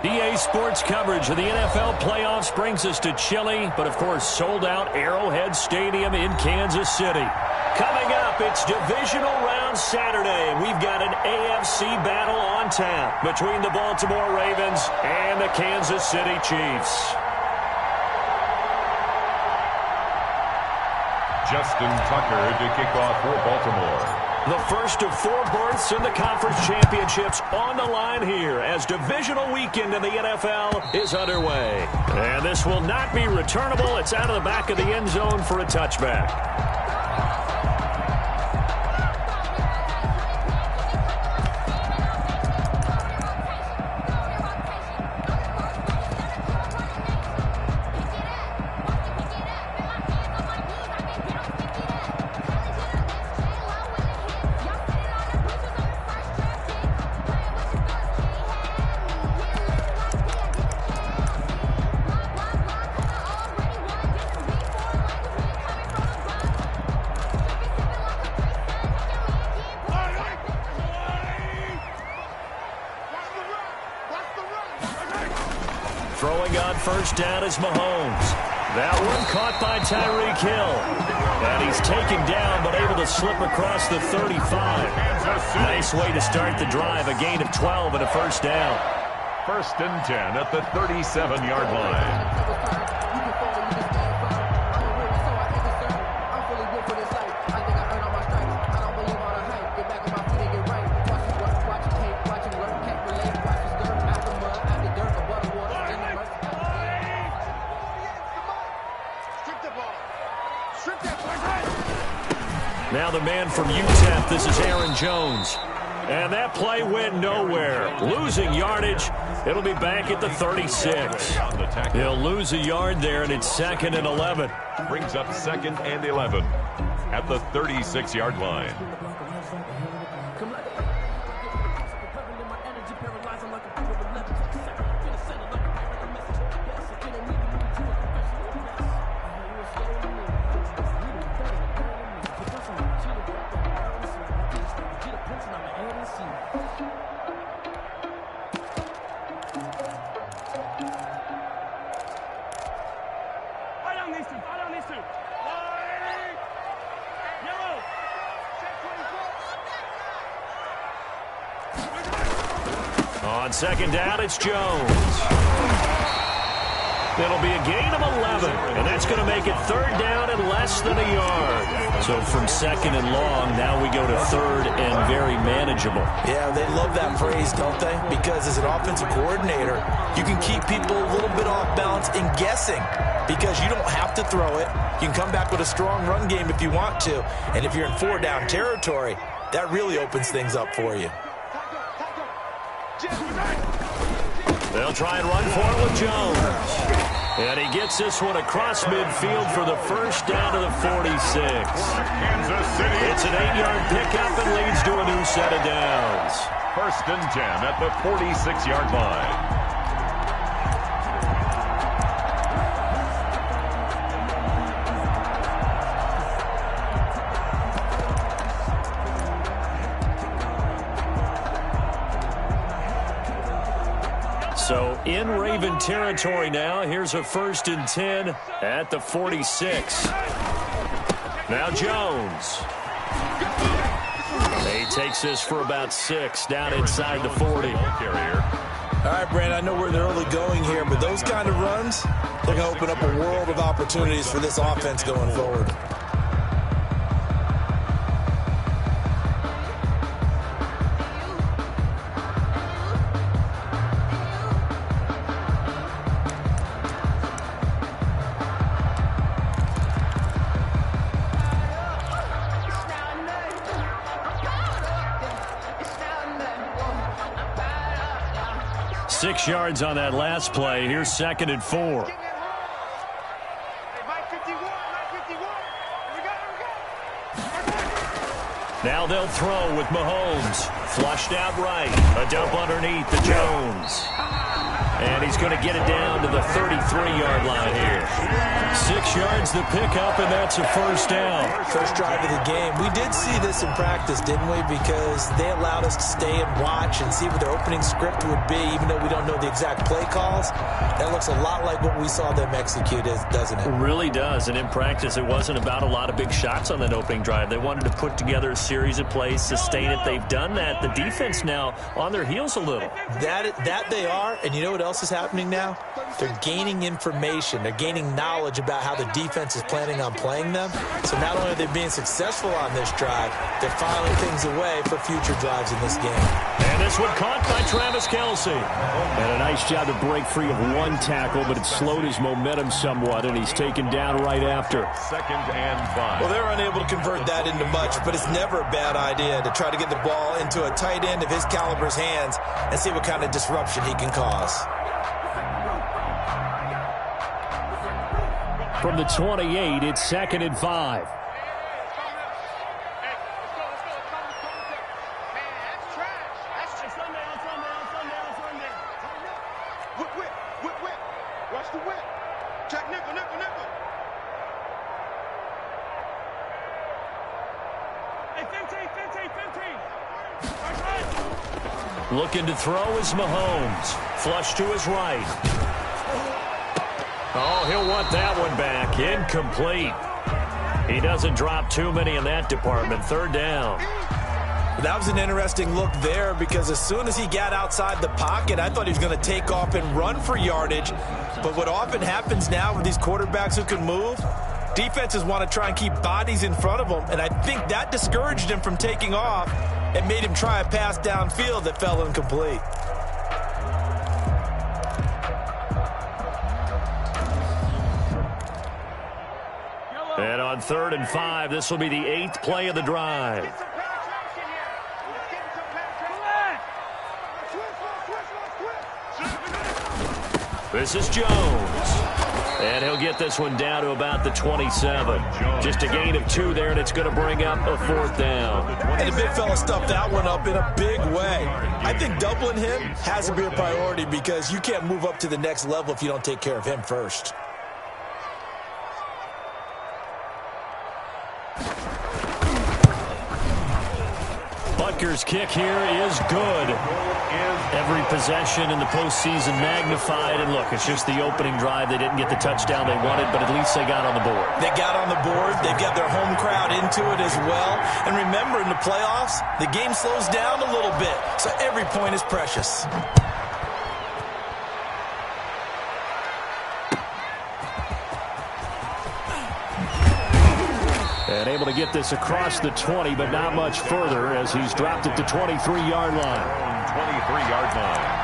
EA Sports coverage of the NFL playoffs brings us to chilly, but of course sold-out Arrowhead Stadium in Kansas City. Coming up, it's Divisional Round Saturday. We've got an AFC battle on tap between the Baltimore Ravens and the Kansas City Chiefs. Justin Tucker to kick off for Baltimore. The first of 4 berths in the conference championships on the line here as divisional weekend in the NFL is underway. And this will not be returnable. It's out of the back of the end zone for a touchback. Throwing on first down is Mahomes. That one caught by Tyreek Hill. And he's taken down but able to slip across the 35. Nice way to start the drive. A gain of 12 and a first down. 1st and 10 at the 37-yard line. Now the man from UTEP, this is Aaron Jones. And that play went nowhere. Losing yardage. It'll be back at the 36. He'll lose a yard there, and it's 2nd and 11. Brings up 2nd and 11 at the 36-yard line. On 2nd down, it's Jones. It'll be a gain of 11, and that's going to make it 3rd down and less than a yard. So from 2nd and long, now we go to 3rd and very manageable. Yeah, they love that phrase, don't they? Because as an offensive coordinator, you can keep people a little bit off balance and guessing because you don't have to throw it. You can come back with a strong run game if you want to, and if you're in 4-down territory, that really opens things up for you. They'll try and run for it with Jones. And he gets this one across midfield for the first down to the 46. Kansas City. It's an 8-yard pickup and leads to a new set of downs. 1st and 10 at the 46-yard line. So in Raven territory now. Here's a 1st and 10 at the 46. Now Jones. He takes this for about 6 down inside the 40. All right, Brandon, I know we're in the early going here, but those kind of runs, they're going to open up a world of opportunities for this offense going forward. Six yards on that last play. Here's 2nd and 4. Now they'll throw with Mahomes. Flushed out right. A dump underneath to Jones. And he's going to get it down to the 33-yard line here. 6 yards the pickup, and that's a first down. First drive of the game. We did see this in practice, didn't we? Because they allowed us to stay and watch and see what their opening script would be, even though we don't know the exact play calls. That looks a lot like what we saw them execute, doesn't it? It really does. And in practice, it wasn't about a lot of big shots on that opening drive. They wanted to put together a series of plays, sustain it. They've done that. The defense now on their heels a little. That they are, and you know what else is happening now? They're gaining information. They're gaining knowledge about how the defense is planning on playing them. So not only are they being successful on this drive, they're filing things away for future drives in this game. And this one caught by Travis Kelce. And a nice job to break free of one tackle, but it slowed his momentum somewhat, and he's taken down right after. 2nd and 5. Well, they're unable to convert that into much, but it's never a bad idea to try to get the ball into a tight end of his caliber's hands and see what kind of disruption he can cause. From the 28, it's 2nd and 5. Looking to throw is Mahomes. Flush to his right. Oh, he'll want that one back. Incomplete. He doesn't drop too many in that department. 3rd down. That was an interesting look there because as soon as he got outside the pocket, I thought he was going to take off and run for yardage. But what often happens now with these quarterbacks who can move, defenses want to try and keep bodies in front of them, and I think that discouraged him from taking off and made him try a pass downfield that fell incomplete. And on 3rd and 5, this will be the 8th play of the drive. This is Jones. And he'll get this one down to about the 27. Just a gain of 2 there, and it's going to bring up a 4th down. And the big fella stuffed that one up in a big way. I think doubling him has to be a priority because you can't move up to the next level if you don't take care of him first. Butker's kick here is good. Every possession in the postseason magnified. And look, it's just the opening drive. They didn't get the touchdown they wanted, but at least they got on the board. They got on the board. They've got their home crowd into it as well. And remember, in the playoffs, the game slows down a little bit, so every point is precious. And able to get this across the 20, but not much further as he's dropped at the 23-yard line. 23-yard line.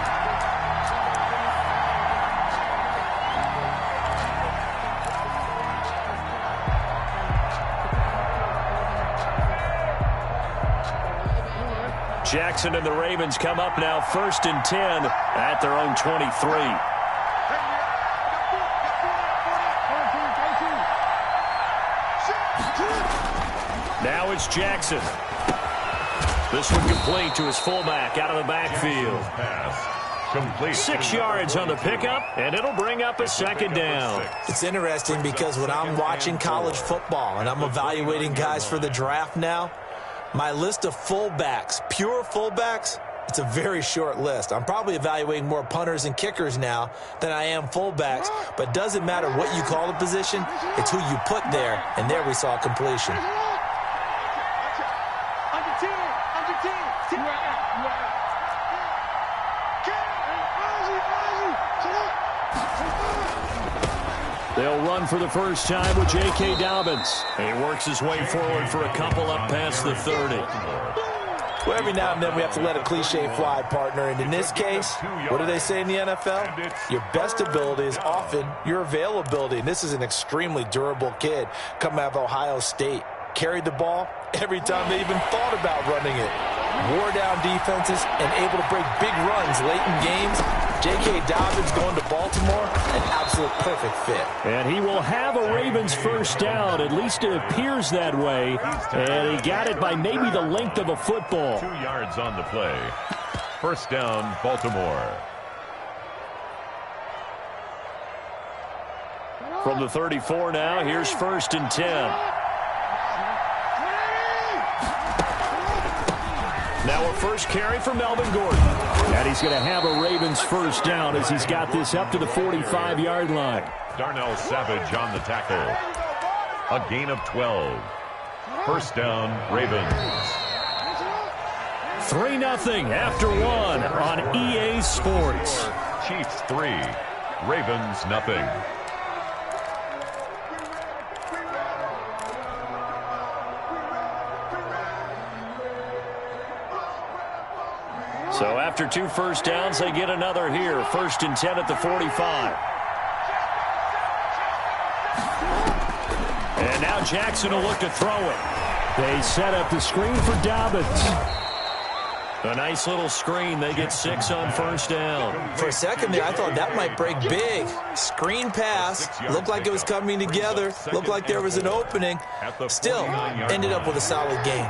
Jackson and the Ravens come up now 1st and 10 at their own 23. Now it's Jackson. This one complete to his fullback out of the backfield. 6 yards on the pickup, and it'll bring up a 2nd down. It's interesting because when I'm watching college football and I'm evaluating guys for the draft now, my list of fullbacks, pure fullbacks, it's a very short list. I'm probably evaluating more punters and kickers now than I am fullbacks, but it doesn't matter what you call the position, it's who you put there, and there we saw completion. They'll run for the first time with J.K. Dobbins. He works his way forward for a couple up past the 30. Well, every now and then we have to let a cliche fly, partner. And in this case, what do they say in the NFL? Your best ability is often your availability. And this is an extremely durable kid coming out of Ohio State. Carried the ball every time they even thought about running it. Wore down defenses and able to break big runs late in games. J.K. Dobbins going to Baltimore, an absolute perfect fit. And he will have a Ravens first down. At least it appears that way. And he got it by maybe the length of a football. 2 yards on the play. First down, Baltimore. From the 34 now, here's 1st and 10. Now a first carry for Melvin Gordon. And he's going to have a Ravens first down as he's got this up to the 45-yard line. Darnell Savage on the tackle. A gain of 12. First down, Ravens. 3-0 after 1 on EA Sports. Chiefs 3, Ravens nothing. So after 2 first downs, they get another here. 1st and 10 at the 45. And now Jackson will look to throw it. They set up the screen for Dobbins. A nice little screen. They get 6 on first down. For a second there, I thought that might break big. Screen pass. Looked like it was coming together. Looked like there was an opening. Still ended up with a solid gain.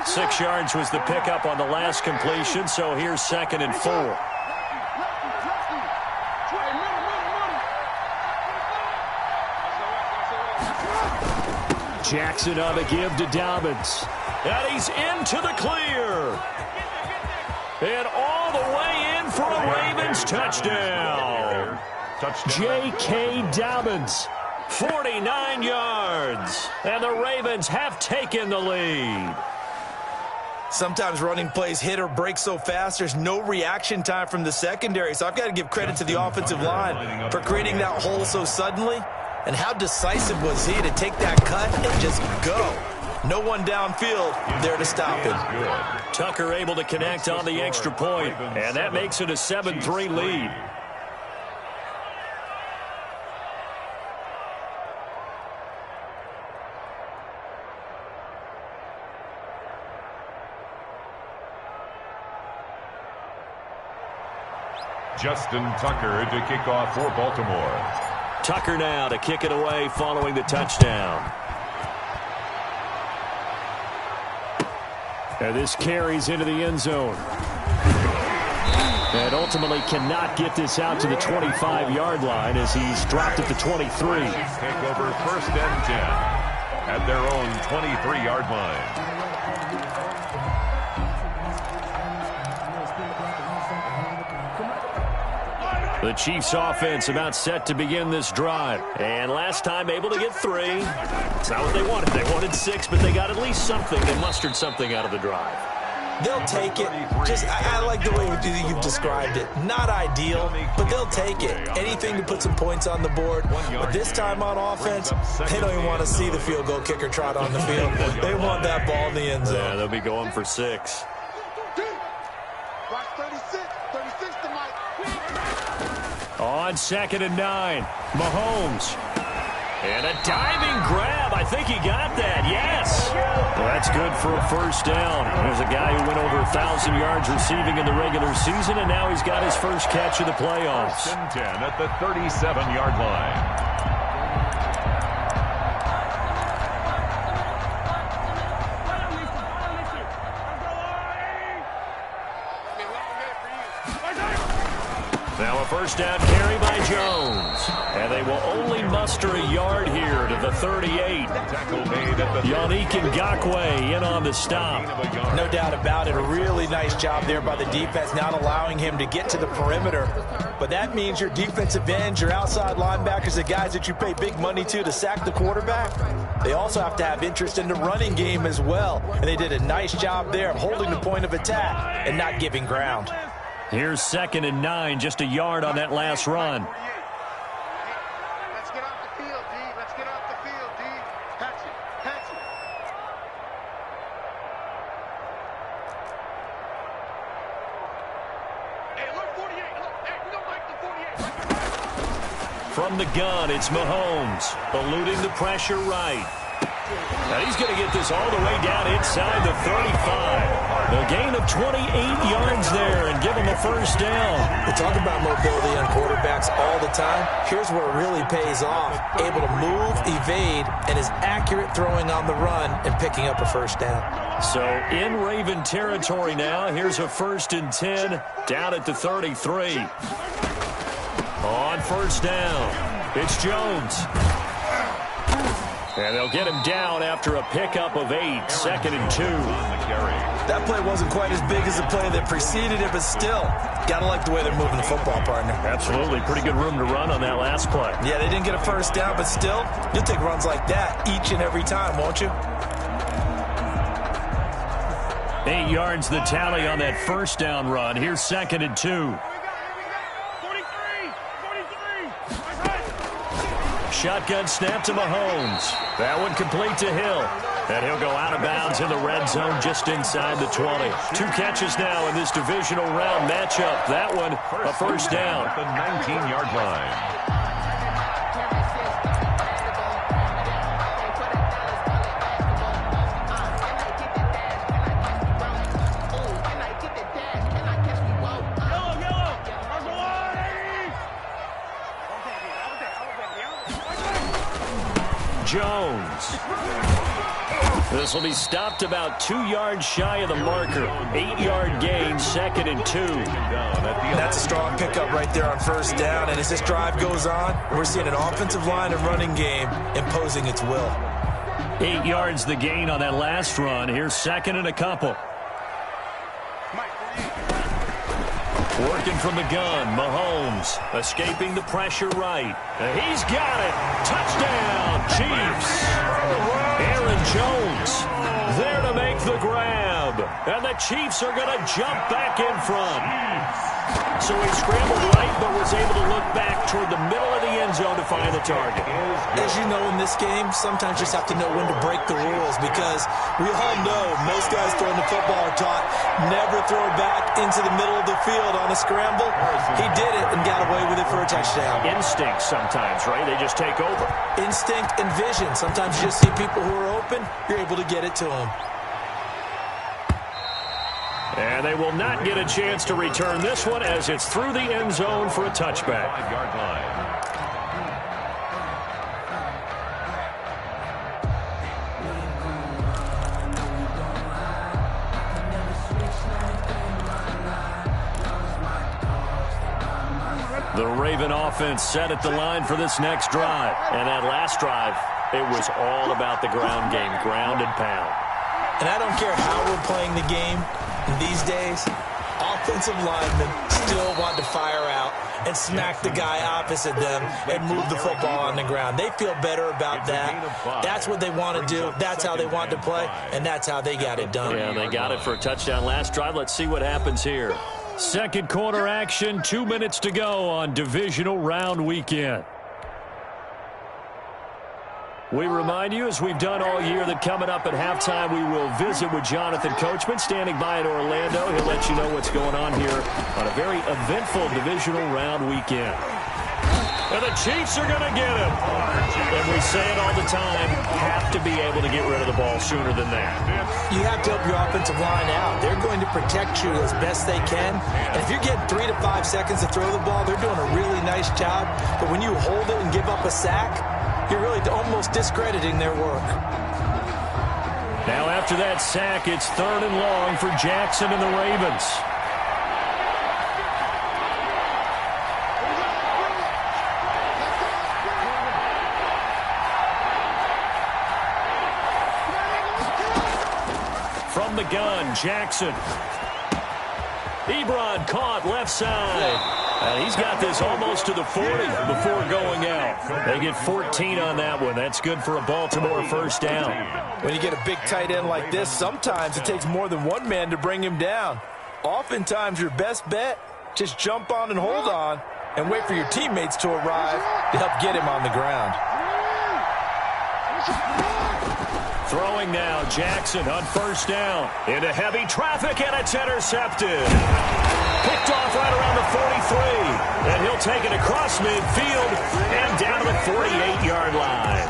6 yards was the pickup on the last completion, so here's 2nd and 4. Jackson on the give to Dobbins. And he's into the clear. And all the way in for a Ravens touchdown. J.K. Dobbins, 49 yards. And the Ravens have taken the lead. Sometimes running plays hit or break so fast, there's no reaction time from the secondary. So I've got to give credit to the offensive line for creating that hole so suddenly. And how decisive was he to take that cut and just go? No one downfield there to stop him. Tucker able to connect on the extra point, and that makes it a 7-3 lead. Justin Tucker to kick off for Baltimore. Tucker now to kick it away following the touchdown. And this carries into the end zone. And ultimately cannot get this out to the 25-yard line as he's dropped at the 23. Take over 1st and 10 at their own 23-yard line. The Chiefs offense about set to begin this drive. And last time able to get 3. It's not what they wanted. They wanted 6, but they got at least something. They mustered something out of the drive. They'll take it. I like the way you've described it. Not ideal, but they'll take it. Anything to put some points on the board. But this time on offense, they don't even want to see the field goal kicker trot on the field. They want that ball in the end zone. Yeah, they'll be going for 6. On 2nd and 9, Mahomes. And a diving grab. I think he got that. Yes. Well, that's good for a first down. There's a guy who went over 1,000 yards receiving in the regular season, and now he's got his first catch of the playoffs. 1st and 10 at the 37-yard line. Now a first down carry by Jones. And they will only muster a yard here to the 38. Yannick Ngakoue in on the stop. No doubt about it. A really nice job there by the defense, not allowing him to get to the perimeter. But that means your defensive ends, your outside linebackers, the guys that you pay big money to sack the quarterback, they also have to have interest in the running game as well. And they did a nice job there of holding the point of attack and not giving ground. Here's 2nd and 9, just a yard on that last run. Let's get off the field, D. Let's get off the field, D. Catch it. Catch it. Hey, look, 48. Look, hey, we don't like the 48. From the gun, it's Mahomes, eluding the pressure right. Now he's going to get this all the way down inside the 35. A gain of 28 yards there and give him a first down. We talk about mobility on quarterbacks all the time. Here's where it really pays off. Able to move, evade, and is accurate throwing on the run and picking up a first down. So in Raven territory now, here's a 1st and 10 down at the 33. On first down. It's Jones. And they'll get him down after a pickup of 8, 2nd and 2. That play wasn't quite as big as the play that preceded it, but still, got to like the way they're moving the football, partner. Absolutely. Pretty good room to run on that last play. Yeah, they didn't get a first down, but still, you'll take runs like that each and every time, won't you? 8 yards the tally on that first down run. Here's 2nd and 2. Shotgun snap to Mahomes. That one complete to Hill. And he'll go out of bounds in the red zone just inside the 20. 2 catches now in this divisional round matchup. That one, a first down. At the 19-yard line. Jones. This will be stopped about 2 yards shy of the marker. 8-yard gain, 2nd and 2. That's a strong pickup right there on first down. And as this drive goes on, we're seeing an offensive line and running game imposing its will. 8 yards the gain on that last run. Here's 2nd and a couple. Working from the gun, Mahomes escaping the pressure right. He's got it. Touchdown, Chiefs. Aaron Jones there to make the grab. And the Chiefs are going to jump back in front. So he scrambled right, but was able to look back toward the middle of the end zone to find the target. As you know, in this game, sometimes you just have to know when to break the rules, because we all know most guys throwing the football are taught never throw back into the middle of the field on a scramble. He did it and got away with it for a touchdown. Instinct sometimes, right? They just take over. Instinct and vision. Sometimes you just see people who are open, you're able to get it to them. And they will not get a chance to return this one as it's through the end zone for a touchback. 5-yard line. The Raven offense set at the line for this next drive. And that last drive, it was all about the ground game, ground and pound. And I don't care how we're playing the game these days, offensive linemen still want to fire out and smack the guy opposite them and move the football on the ground. They feel better about that. That's what they want to do. That's how they want to play, and that's how they got it done. Yeah, they got it for a touchdown last drive. Let's see what happens here. Second quarter action, 2 minutes to go on divisional round weekend. We remind you, as we've done all year, that coming up at halftime, we will visit with Jonathan Coachman, standing by in Orlando. He'll let you know what's going on here on a very eventful divisional round weekend. And the Chiefs are going to get him. And we say it all the time, have to be able to get rid of the ball sooner than that. You have to help your offensive line out. They're going to protect you as best they can. And if you're getting 3 to 5 seconds to throw the ball, they're doing a really nice job. But when you hold it and give up a sack, you're really almost discrediting their work. Now after that sack, it's 3rd and long for Jackson and the Ravens. From the gun, Jackson. Ebron caught left side. And he's got this almost to the 40 before going out. They get 14 on that one. That's good for a Baltimore first down. When you get a big tight end like this, sometimes it takes more than one man to bring him down. Oftentimes, your best bet, just jump on and hold on and wait for your teammates to arrive to help get him on the ground. Throwing now, Jackson on first down. Into heavy traffic, and it's intercepted. Picked off right around the 43. And he'll take it across midfield and down to the 48-yard line.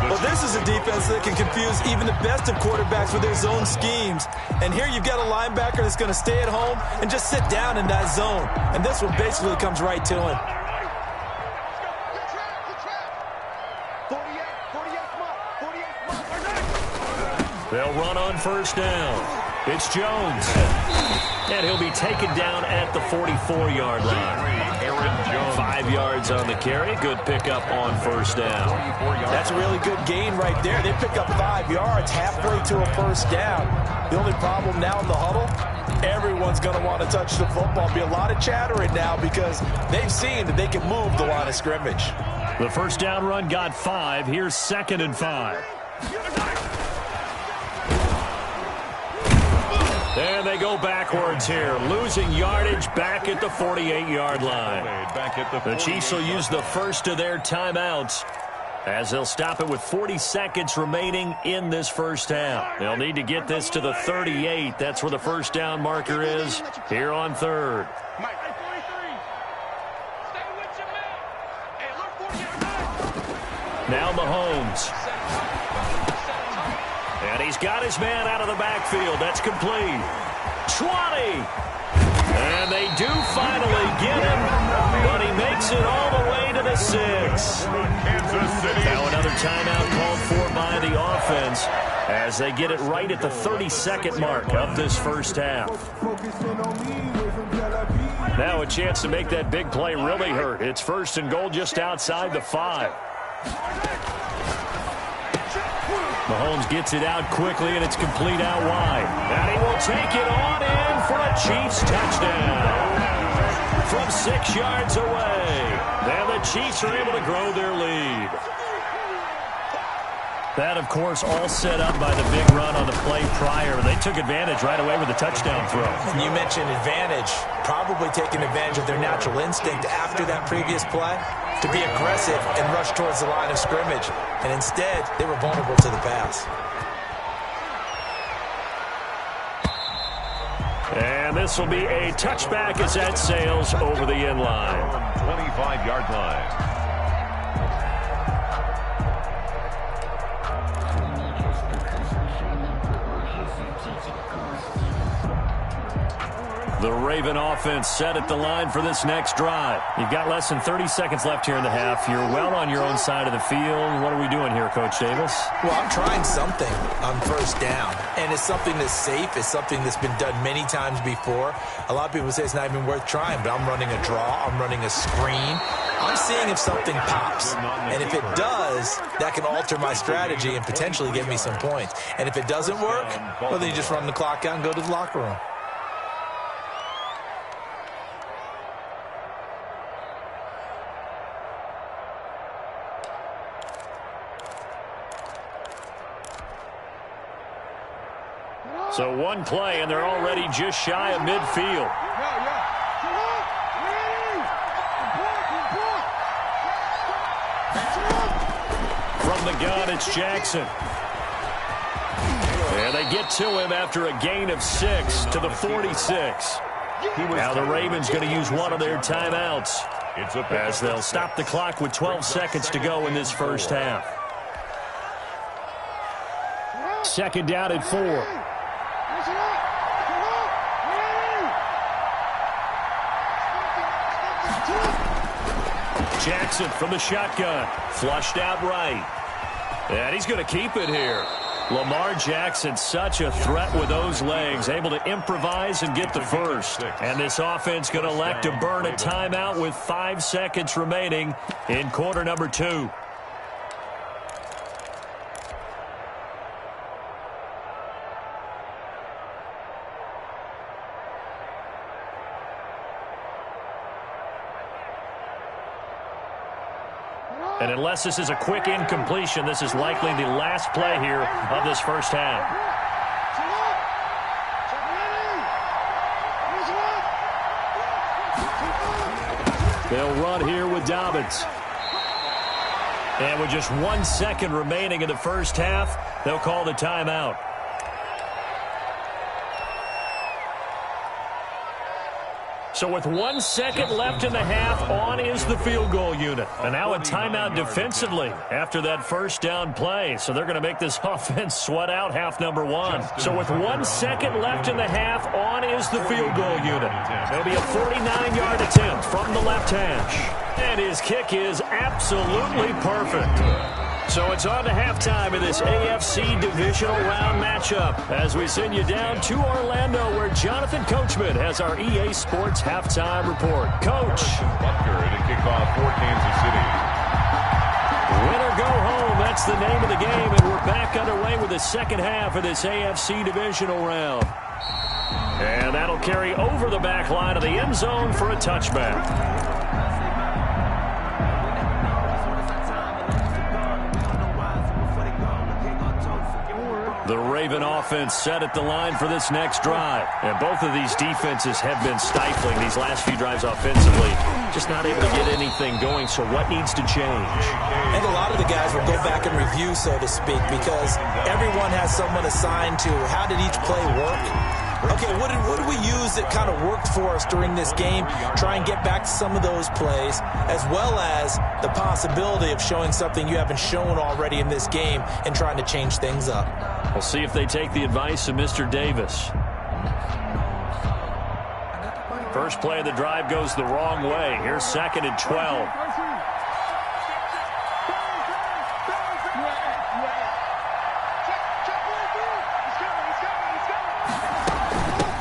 Well, this is a defense that can confuse even the best of quarterbacks with their zone schemes. And here you've got a linebacker that's going to stay at home and just sit down in that zone. And this one basically comes right to him. They'll run on first down. It's Jones. And he'll be taken down at the 44-yard line. 5 yards on the carry. Good pickup on first down. That's a really good gain right there. They pick up 5 yards halfway to a first down. The only problem now in the huddle, everyone's going to want to touch the football. Be a lot of chattering now because they've seen that they can move the line of scrimmage. The first down run got 5. Here's 2nd and 5. And they go backwards here, losing yardage back at the 48-yard line. The Chiefs will use the first of their timeouts as they'll stop it with 40 seconds remaining in this first half. They'll need to get this to the 38. That's where the first down marker is here on 3rd. Now Mahomes. And he's got his man out of the backfield. That's complete. 20. And they do finally get him, but he makes it all the way to the 6. Now another timeout called for by the offense as they get it right at the 32nd mark of this first half. Now a chance to make that big play really hurt. It's 1st and goal just outside the 5. Mahomes gets it out quickly, and it's complete out wide. And he will take it on in for a Chiefs touchdown from 6 yards away. And the Chiefs are able to grow their lead. That, of course, all set up by the big run on the play prior. They took advantage right away with the touchdown throw. And you mentioned advantage, probably taking advantage of their natural instinct after that previous play to be aggressive and rush towards the line of scrimmage. And instead, they were vulnerable to the pass. And this will be a touchback as that sails over the end line. 25-yard line. The Raven offense set at the line for this next drive. You've got less than 30 seconds left here in the half. You're well on your own side of the field. What are we doing here, Coach Davis? Well, I'm trying something on first down, and it's something that's safe. It's something that's been done many times before. A lot of people say it's not even worth trying, but I'm running a draw. I'm running a screen. I'm seeing if something pops, and if it does, that can alter my strategy and potentially get me some points. And if it doesn't work, well, then you just run the clock out and go to the locker room. So one play, and they're already just shy of midfield. From the gun, it's Jackson. And they get to him after a gain of 6 to the 46. Now the Ravens going to use one of their timeouts as they'll stop the clock with 12 seconds to go in this first half. 2nd down at 4. Jackson from the shotgun, flushed out right. And he's going to keep it here. Lamar Jackson, such a threat with those legs, able to improvise and get the first. And this offense going to elect to burn a timeout with 5 seconds remaining in quarter number 2. And unless this is a quick incompletion, this is likely the last play here of this first half. They'll run here with Dobbins. And with just 1 second remaining in the first half, they'll call the timeout. So with 1 second left in the half, on is the field goal unit. And now a timeout defensively after that first down play. So they're going to make this offense sweat out half number 1. So with 1 second left in the half, on is the field goal unit. It'll be a 49-yard attempt from the left hash. And his kick is absolutely perfect. So it's on to halftime in this AFC divisional round matchup as we send you down to Orlando where Jonathan Coachman has our EA Sports halftime report. Coach. Butker to kick off for Kansas City. Win or go home, that's the name of the game, and we're back underway with the second half of this AFC divisional round. And that'll carry over the back line of the end zone for a touchback. The Raven offense set at the line for this next drive. And both of these defenses have been stifling these last few drives offensively. Just not able to get anything going, so what needs to change? And a lot of the guys will go back and review, so to speak, because everyone has someone assigned to how did each play work. Okay, what did we use that kind of worked for us during this game? Try and get back to some of those plays, as well as the possibility of showing something you haven't shown already in this game and trying to change things up. We'll see if they take the advice of Mr. Davis. First play of the drive goes the wrong way. Here's 2nd and 12.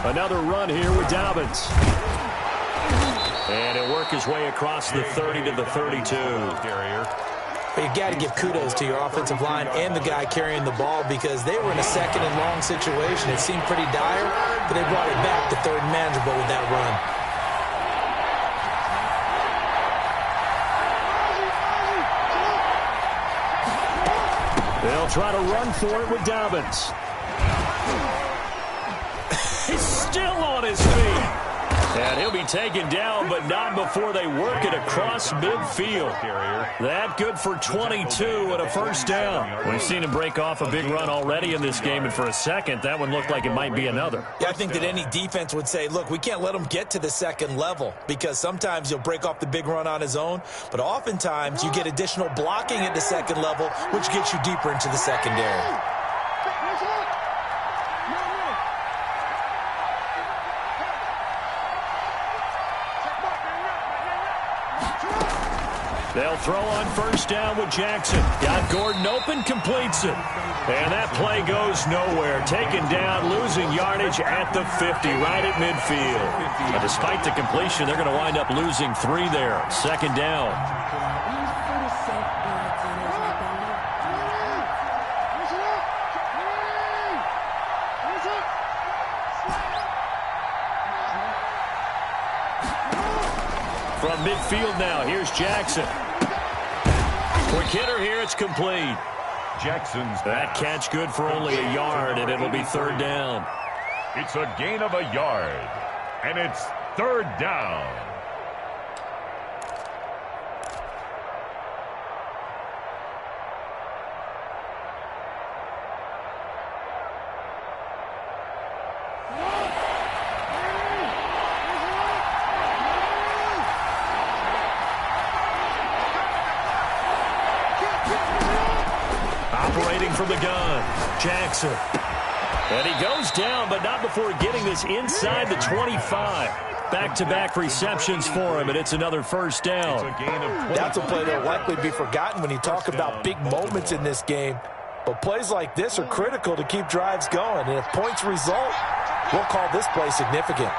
Another run here with Dobbins. And he'll work his way across the 30 to the 32. But you got to give kudos to your offensive line and the guy carrying the ball because they were in a 2nd and long situation. It seemed pretty dire, but they brought it back to 3rd and manageable with that run. They'll try to run for it with Dobbins. He's still on his feet. And he'll be taken down, but not before they work it across midfield. That good for 22 and a first down. We've seen him break off a big run already in this game, and for a second, that one looked like it might be another. Yeah, I think that any defense would say, look, we can't let him get to the 2nd level because sometimes he'll break off the big run on his own, but oftentimes you get additional blocking at the 2nd level, which gets you deeper into the secondary. They'll throw on first down with Jackson. Got Gordon open, completes it. And that play goes nowhere. Taken down, losing yardage at the 50, right at midfield. But despite the completion, they're going to wind up losing 3 there. 2nd down. From midfield now, here's Jackson. Quick hitter here, it's complete. Jackson's That catch good for only a yard, and it'll be 3rd down. It's a gain of a yard, and it's 3rd down. Operating from the gun, Jackson. And he goes down, but not before getting this inside the 25. Back-to-back receptions for him, and it's another first down. That's a play that will likely be forgotten when you talk about big moments in this game. But plays like this are critical to keep drives going. And if points result, we'll call this play significant.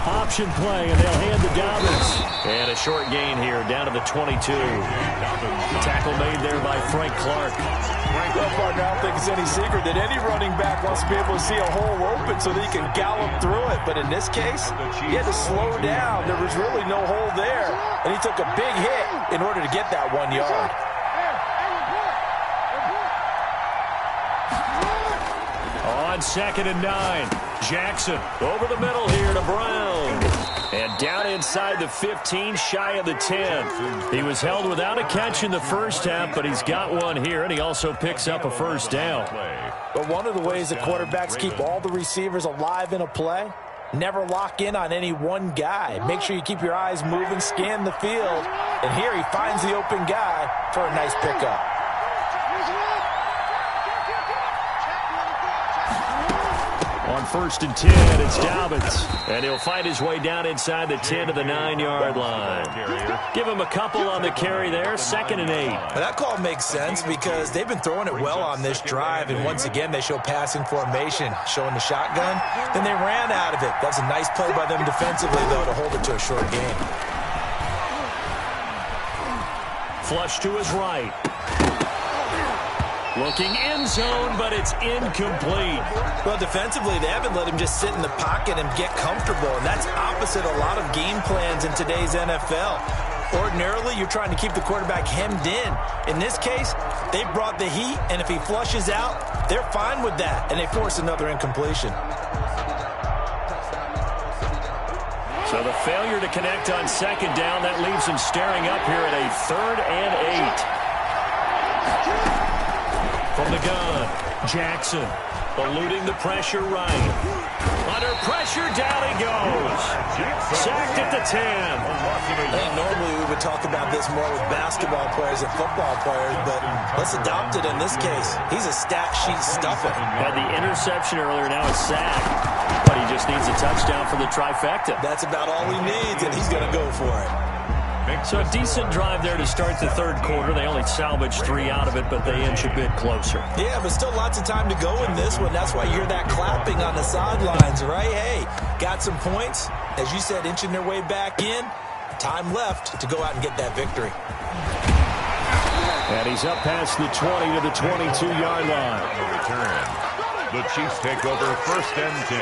Option play, and they'll hand to Dobbins. And a short gain here, down to the 22. Tackle made there by Frank Clark. Well, partner, I don't think it's any secret that any running back wants to be able to see a hole open so that he can gallop through it. But in this case, he had to slow down. There was really no hole there. And he took a big hit in order to get that 1 yard. On 2nd and 9, Jackson over the middle here to Brown. And down inside the 15, shy of the 10. He was held without a catch in the first half, but he's got one here, and he also picks up a first down. But one of the ways that quarterbacks keep all the receivers alive in a play, never lock in on any one guy. Make sure you keep your eyes moving, scan the field. And here he finds the open guy for a nice pickup. On first and 10. It's Dobbins. And he'll find his way down inside the 10 to the 9-yard line. Give him a couple on the carry there. 2nd and 8. Well, that call makes sense because they've been throwing it well on this drive. And once again, they show passing formation, showing the shotgun. Then they ran out of it. That's a nice play by them defensively, though, to hold it to a short game. Flush to his right. Looking end zone, but it's incomplete. Well, defensively, they haven't let him just sit in the pocket and get comfortable, and that's opposite a lot of game plans in today's NFL. Ordinarily, you're trying to keep the quarterback hemmed in. In this case, they brought the heat, and if he flushes out, they're fine with that, and they force another incompletion. So the failure to connect on 2nd down, that leaves him staring up here at a 3rd and 8. From the gun, Jackson eluding the pressure right. Under pressure, down he goes. Sacked at the 10. I think normally we would talk about this more with basketball players and football players, but let's adopt it in this case. He's a stat sheet stuffer. Had the interception earlier, now a sack. But he just needs a touchdown for the trifecta. That's about all he needs, and he's going to go for it. So a decent drive there to start the 3rd quarter. They only salvaged 3 out of it, but they inch a bit closer. Yeah, but still lots of time to go in this one. That's why you hear that clapping on the sidelines, right? Hey, got some points. As you said, inching their way back in. Time left to go out and get that victory. And he's up past the 20 to the 22-yard line. Return. The Chiefs take over 1st and 10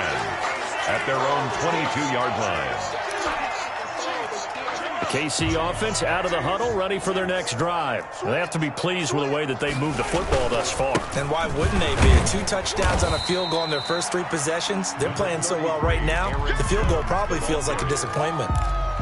at their own 22-yard line. The KC offense out of the huddle, ready for their next drive. They have to be pleased with the way that they moved the football thus far. And why wouldn't they be? 2 touchdowns on a field goal in their first 3 possessions. They're playing so well right now, the field goal probably feels like a disappointment.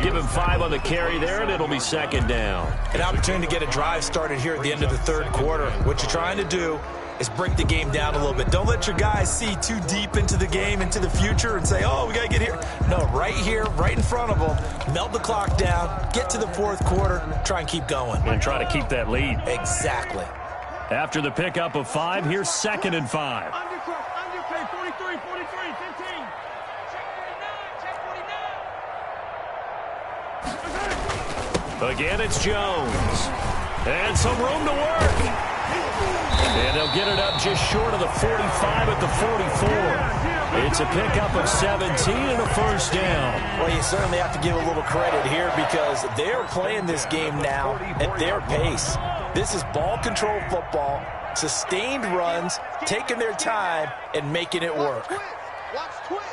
Give him 5 on the carry there, and it'll be 2nd down. An opportunity to get a drive started here at the end of the 3rd quarter. What you're trying to do is break the game down a little bit. Don't let your guys see too deep into the game, into the future, and say, oh, we got to get here. No, right here, right in front of them, melt the clock down, get to the 4th quarter, try and keep going. And try to keep that lead. Exactly. After the pickup of 5, here's 2nd and 5. Underplay, 43, 15. Check Again, it's Jones. And some room to work. And they'll get it up just short of the 45 at the 44. It's a pickup of 17 and a 1st down. Well, you certainly have to give a little credit here because they're playing this game now at their pace. This is ball control football, sustained runs, taking their time, and making it work. Watch twits.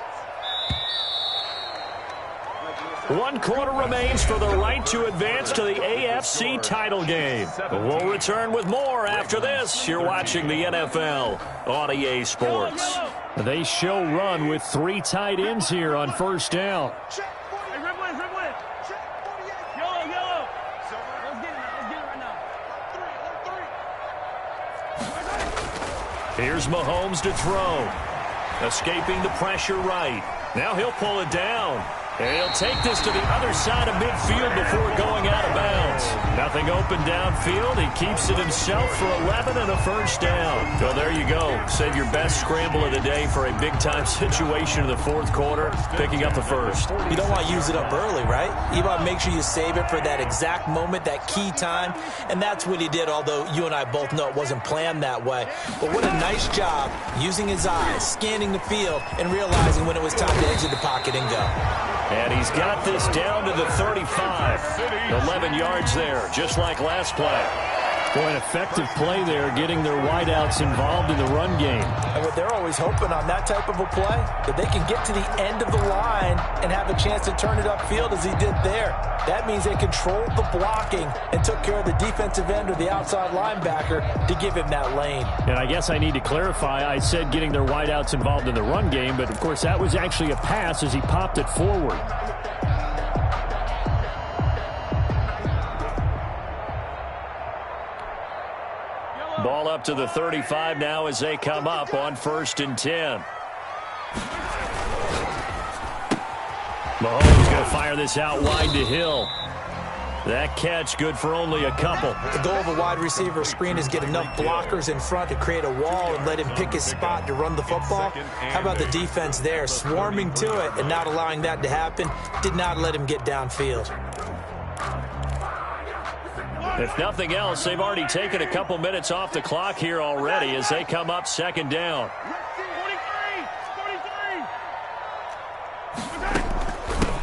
1 quarter remains for the right to advance to the AFC title game. We'll return with more after this. You're watching the NFL on EA Sports. They show run with 3 tight ends here on 1st down. Hey, red one. Yellow. Let's get it right now. Here's Mahomes to throw. Escaping the pressure right. Now he'll pull it down. And he'll take this to the other side of midfield before going out of bounds. Nothing open downfield. He keeps it himself for 11 and a 1st down. So there you go. Save your best scramble of the day for a big-time situation in the 4th quarter, picking up the 1st. You don't want to use it up early, right? You want to make sure you save it for that exact moment, that key time. And that's what he did, although you and I both know it wasn't planned that way. But what a nice job using his eyes, scanning the field, and realizing when it was time to exit the pocket and go. And he's got this down to the 35. 11 yards there, just like last play. Boy, an effective play there, getting their wideouts involved in the run game. And what they're always hoping on that type of a play, that they can get to the end of the line and have a chance to turn it upfield as he did there. That means they controlled the blocking and took care of the defensive end or the outside linebacker to give him that lane. And I guess I need to clarify, I said getting their wideouts involved in the run game, but of course that was actually a pass as he popped it forward. Ball up to the 35 now as they come up on 1st and 10. Mahomes going to fire this out wide to Hill. That catch good for only a couple. The goal of a wide receiver screen is get enough blockers in front to create a wall and let him pick his spot to run the football. How about the defense there, swarming to it and not allowing that to happen? Did not let him get downfield. If nothing else, they've already taken a couple minutes off the clock here already as they come up second down.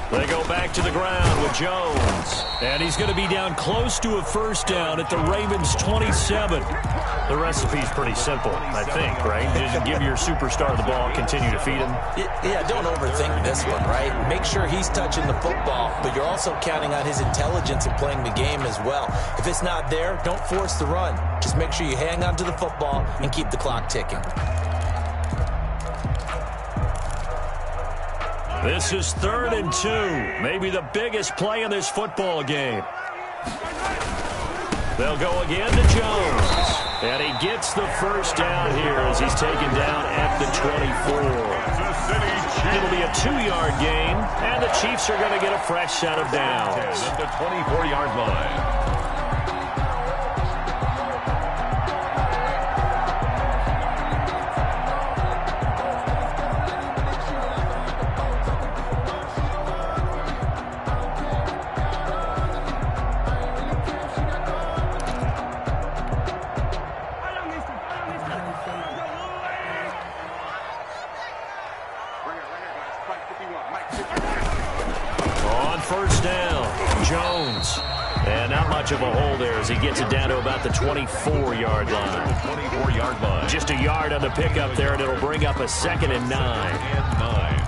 They go back to the ground with Jones. And he's going to be down close to a first down at the Ravens' 27. The recipe's pretty simple, I think, right? Just give your superstar the ball, continue to feed him. Yeah, don't overthink this one, right? Make sure he's touching the football, but you're also counting on his intelligence in playing the game as well. If it's not there, don't force the run. Just make sure you hang on to the football and keep the clock ticking. This is 3rd and 2. Maybe the biggest play in this football game. They'll go again to Jones. And he gets the first down here as he's taken down at the 24. It'll be a 2-yard gain, and the Chiefs are going to get a fresh set of downs. At the 24-yard line. On first down, Jones. And not much of a hole there as he gets it down to about the 24-yard line. 24-yard line. Just a yard on the pickup there, and it'll bring up a 2nd and 9. And 9.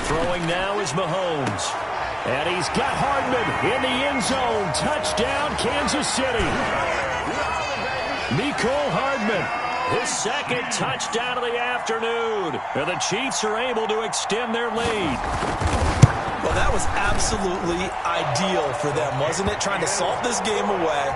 Throwing now is Mahomes. And he's got Hardman in the end zone. Touchdown, Kansas City. Mecole Hardman, his 2nd touchdown of the afternoon. And the Chiefs are able to extend their lead. Well, that was absolutely ideal for them, wasn't it? Trying to salt this game away.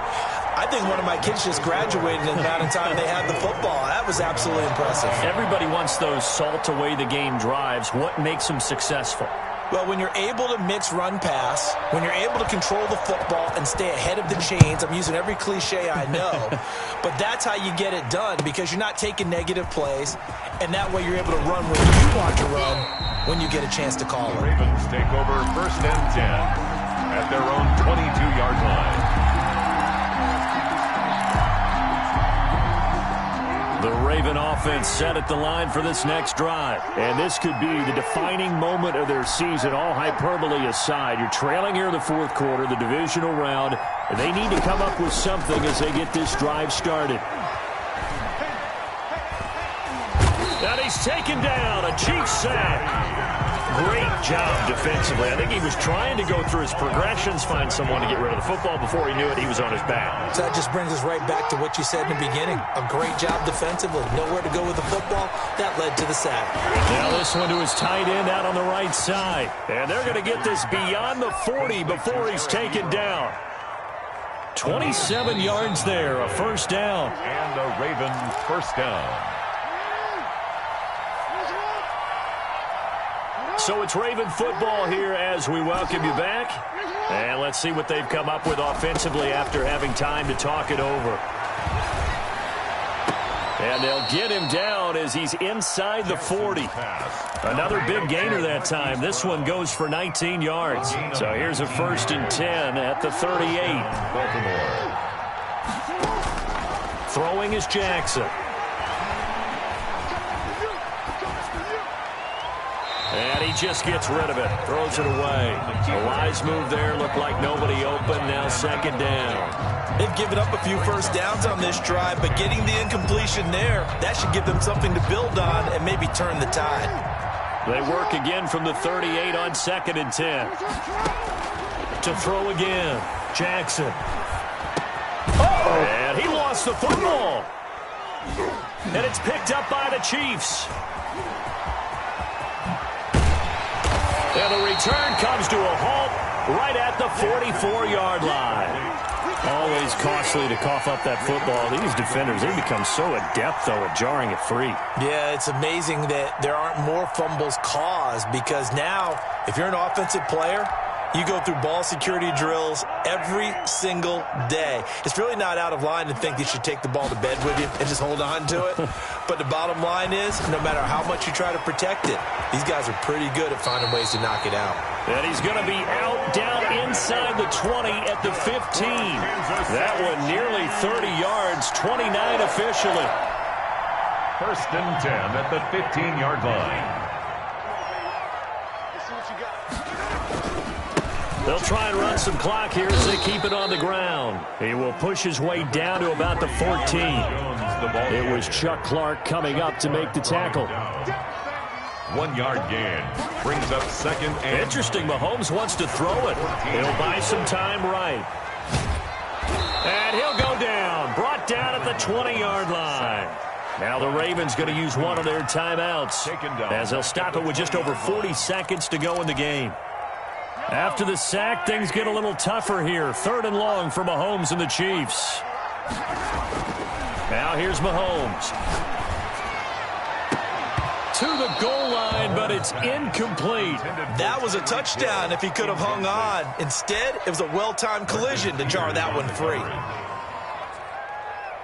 I think one of my kids just graduated in the amount of time they had the football. That was absolutely impressive. Everybody wants those salt away the game drives. What makes them successful? Well, when you're able to mix run pass, when you're able to control the football and stay ahead of the chains, I'm using every cliche I know, but that's how you get it done because you're not taking negative plays, and that way you're able to run where you want to run when you get a chance to call it. Ravens take over 1st and 10 at their own 22-yard line. The Raven offense set at the line for this next drive. And this could be the defining moment of their season, all hyperbole aside. You're trailing here in the 4th quarter, the divisional round, and they need to come up with something as they get this drive started. And he's taken down, a Chiefs sack. Great job defensively. I think he was trying to go through his progressions, find someone to get rid of the football. Before he knew it, he was on his back. So that just brings us right back to what you said in the beginning. A great job defensively. Nowhere to go with the football. That led to the sack. Now this one to his tight end out on the right side. And they're going to get this beyond the 40 before he's taken down. 27 yards there, a first down. And a Ravens first down. So it's Raven football here as we welcome you back. And let's see what they've come up with offensively after having time to talk it over. And they'll get him down as he's inside the 40. Another big gainer that time. This one goes for 19 yards. So here's a 1st and 10 at the 38. Baltimore. Throwing is Jackson. And he just gets rid of it. Throws it away. A wise move there. Looked like nobody open. Now 2nd down. They've given up a few first downs on this drive, but getting the incompletion there, that should give them something to build on and maybe turn the tide. They work again from the 38 on 2nd and 10. To throw again. Jackson. And he lost the football. And it's picked up by the Chiefs. And the return comes to a halt right at the 44-yard line. Always costly to cough up that football. These defenders, they become so adept, though, at jarring it free. Yeah, it's amazing that there aren't more fumbles caused, because now, if you're an offensive player, you go through ball security drills every single day. It's really not out of line to think you should take the ball to bed with you and just hold on to it. But the bottom line is, no matter how much you try to protect it, these guys are pretty good at finding ways to knock it out. And he's going to be out down inside the 20 at the 15. That one nearly 30 yards, 29 officially. 1st and 10 at the 15-yard line. They'll try and run some clock here as they keep it on the ground. He will push his way down to about the 14. It was Chuck Clark coming up to make the tackle. 1 yard gain. Brings up 2nd and... Interesting, Mahomes wants to throw it. He'll buy some time right. And he'll go down. Brought down at the 20-yard line. Now the Ravens going to use one of their timeouts, as they'll stop it with just over 40 seconds to go in the game. After the sack, things get a little tougher here. 3rd and long for Mahomes and the Chiefs. Now here's Mahomes. To the goal line, but it's incomplete. That was a touchdown if he could have hung on. Instead, it was a well-timed collision to jar that one free.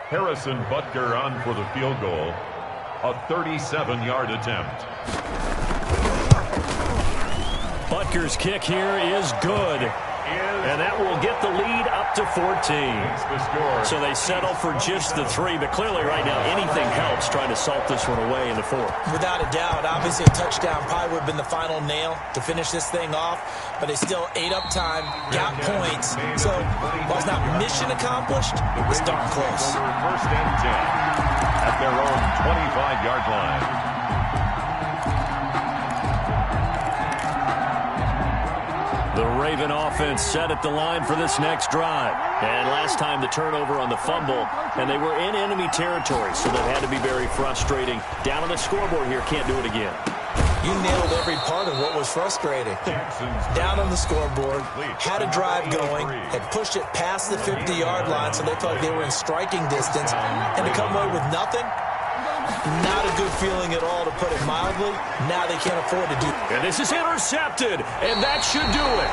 Harrison Butker on for the field goal. A 37-yard attempt. Butker's kick here is good. And that will get the lead up to 14. So they settle for just the 3, but clearly right now anything helps trying to salt this one away in the 4th. Without a doubt, obviously a touchdown probably would have been the final nail to finish this thing off, but they still ate up time, got points. So while it's not mission accomplished, it's darn close. 1st and 10 at their own 25-yard line. The Raven offense set at the line for this next drive. And last time the turnover on the fumble, and they were in enemy territory, so that had to be very frustrating. Down on the scoreboard here, can't do it again. You nailed every part of what was frustrating. Down on the scoreboard, had a drive going, had pushed it past the 50-yard line, so they felt like they were in striking distance, and to come away with nothing, not a good feeling at all, to put it mildly. Now they can't afford to do it. And this is intercepted, and that should do it.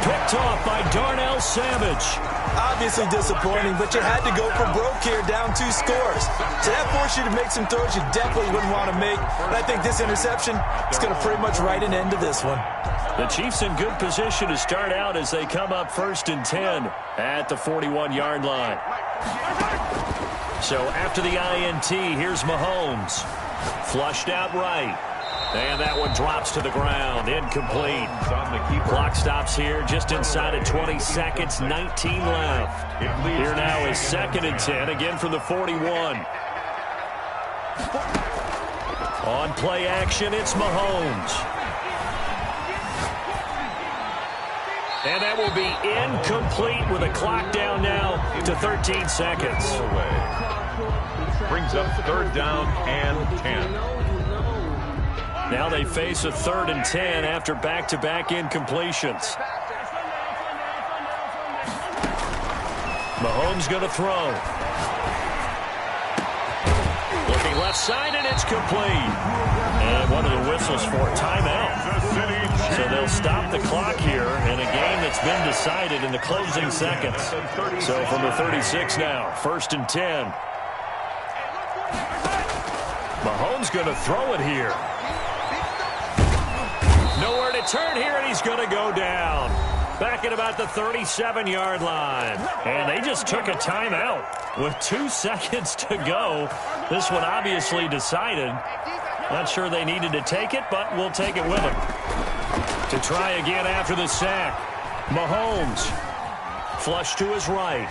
Picked off by Darnell Savage. Obviously disappointing, but you had to go for broke here, down 2 scores. So that forced you to make some throws you definitely wouldn't want to make. And I think this interception is going to pretty much write an end to this one. The Chiefs in good position to start out as they come up 1st and 10 at the 41-yard line. So after the INT, here's Mahomes. Flushed out right. And that one drops to the ground. Incomplete. Clock stops here just inside of 20 seconds. 19 left. Here now is 2nd and 10, again from the 41. On play action, it's Mahomes. And that will be incomplete with a clock down now to 13 seconds. Brings up 3rd down and 10. Now they face a 3rd and 10 after back-to-back incompletions. Mahomes going to throw. Looking left side, and it's complete. And one of the whistles for timeout. So they'll stop the clock here in a game that's been decided in the closing seconds. So from the 36 now, 1st and 10. Mahomes going to throw it here. Nowhere to turn here, and he's going to go down. Back at about the 37-yard line. And they just took a timeout with 2 seconds to go. This one obviously decided. Not sure they needed to take it, but we'll take it with them. To try again after the sack. Mahomes. Flush to his right.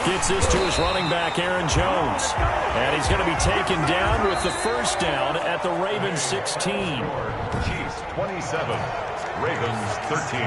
Gets this to his running back, Aaron Jones. And he's going to be taken down with the 1st down at the Ravens 16. Chiefs 27, Ravens 13.